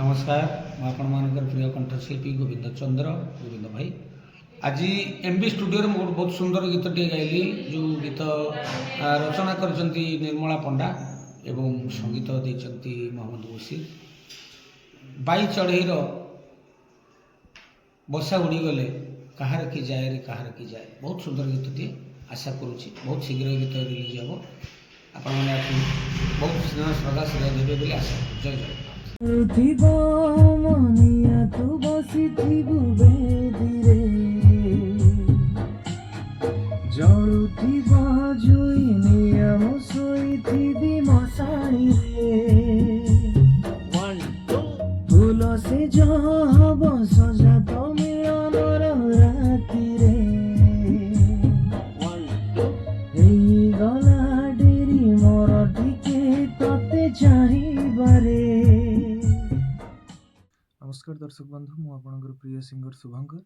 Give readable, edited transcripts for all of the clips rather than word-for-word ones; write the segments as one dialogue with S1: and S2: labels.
S1: नमस्कार मुझे प्रिय कंठशिल्पी गोविंद चंद्र गोविंद भाई आज एमबी स्टूडियो में बहुत सुंदर गीत टे गाइली जो गीत रचना कर निर्मला पंडा एवं संगीत देती मोहम्मद बशीर बाई चढ़ईर बसा उड़ीगले कहार की जाए रे कहार की जाए बहुत सुंदर गीत टे आशा करुँच बहुत शीघ्र गीत रिलीज हम आपण मैंने बहुत स्नेह श्रद्धा श्रेय देवे बोली आशा जय जय
S2: मनिया तू बसिथिबु बेदीरे जळुथिबा जुई नियम सोइथिबि मशाणीरे फूल से जहब सजात मिलनर रातिरे हेई गला डेरी मोर टिके तते चाहिबारे। नमस्कार दर्शक बंधु मु आपणकर प्रिय सिंगर शुभंकर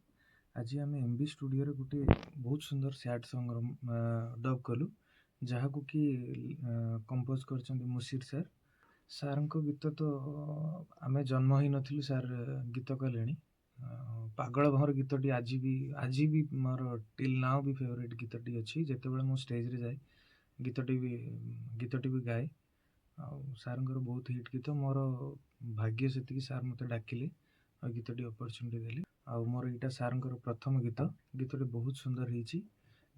S2: आज आम एमबी स्टूडियो गोटे बहुत सुंदर सैड सॉन्ग डब कलु जहाँ को कि कंपोज कर मुशीर सर सार गीत तो आम जन्म ही नथिलु सार गीत कले पागल भर गीतटी आज भी मोर टिल नाउ भी फेवरेट गीतटी अच्छी जिते बड़े मो स्टेज रे जाए गीतटी भी गाए सार बहुत हिट गीत मोर भाग्य से सार मत डाकिले गीतटी अपरच्युनिटी देले आ मोर यहाँ सार प्रथम गीतटी बहुत सुंदर होती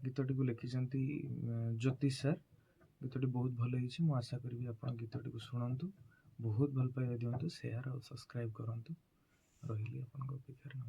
S2: गीतटी को लिखिं ज्योतिष सर गीतटी बहुत भल हो आशा करी आप गीतटी को शुणु बहुत भल पाइबा दिंतु शेयर और सब्सक्राइब करूँ रही अपेक्षा।